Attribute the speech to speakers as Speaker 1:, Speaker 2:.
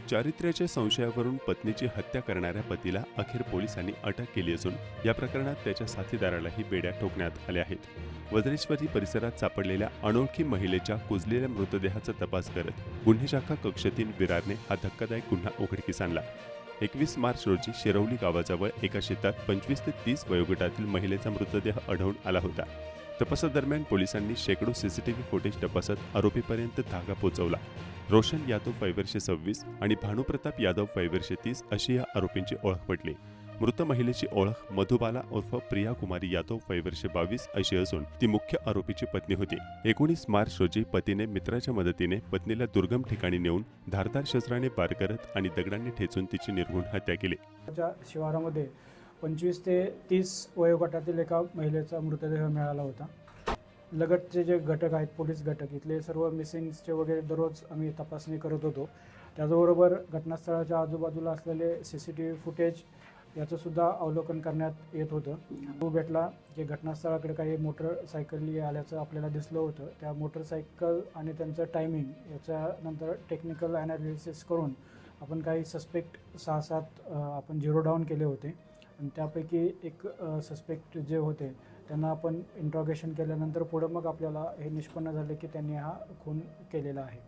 Speaker 1: चारित्र्याच्या संशयावरून पत्नीची हत्या करणाऱ्या पतीला अखेर पोलिसांनी अटक केली असून या प्रकरणात त्याच्या साथीदारालाही बेड्या ठोकण्यात आल्या आहेत। वज्रेश्वरी परिसरात सापडलेल्या अनोळखी महिलेच्या कुजलेल्या मृतदेहाचा तपास करत गुन्हे शाखा कक्ष 3 विरारने हा धक्कादायक गुन्हा उघडकीस आणला। 21 मार्च रोजी शिरवली गावाजवळ एका शेतात 25 ते 30 वयोगटातील महिलेचा मृतदेह आढळून आला होता। तपासादरम्यान पोलिसांनी शेकडो सीसीटीव्ही फुटेज तपासत आरोपीपर्यंत धागा पोहोचवला। रोशन यादव वय वर्ष 26 आणि भानुप्रताप यादव वय वर्ष 30 अशी या आरोपींची ओळख पटली। मृत महिलेची ओळख मधुबाला उर्फ प्रिया कुमारी यादव वय वर्ष 22 अशी असून ती मुख्य आरोपीची पत्नी होती। 19 मार्च रोजी पतीने मित्राच्या मदतीने पत्नीला दुर्गम ठिकाणी नेऊन धारदार शस्त्राने वार करत आणि दगडांनी ठेचून तिची निर्घृण हत्या केली।
Speaker 2: शिवारामध्ये 25 ते 30 वयोगटातील एका महिलेचा मृतदेह मिळाला होता। लगतचे जे घटक आहेत, पोलीस घटक, इथले सर्व मिसिंगचे वगैरे दररोज आम्ही तपासणी करत होतो। त्याचबरोबर घटनास्थळाच्या आजूबाजूला असलेले CCTV फुटेज याचंसुद्धा अवलोकन करण्यात येत होतं। तो भेटला की घटनास्थळाकडे काही मोटरसायकली आल्याचं आपल्याला दिसलं होतं। त्या मोटरसायकल आणि त्यांचं टायमिंग याच्यानंतर टेक्निकल ॲनालिसिस करून आपण काही सस्पेक्ट 6-7 आपण झिरो डाऊन केले होते आणि त्यापैकी एक सस्पेक्ट जे होते त्यांना आपण इंट्रॉगेशन केल्यानंतर पुढं मग आपल्याला हे निष्पन्न झाले की त्यांनी हा खून केलेला आहे।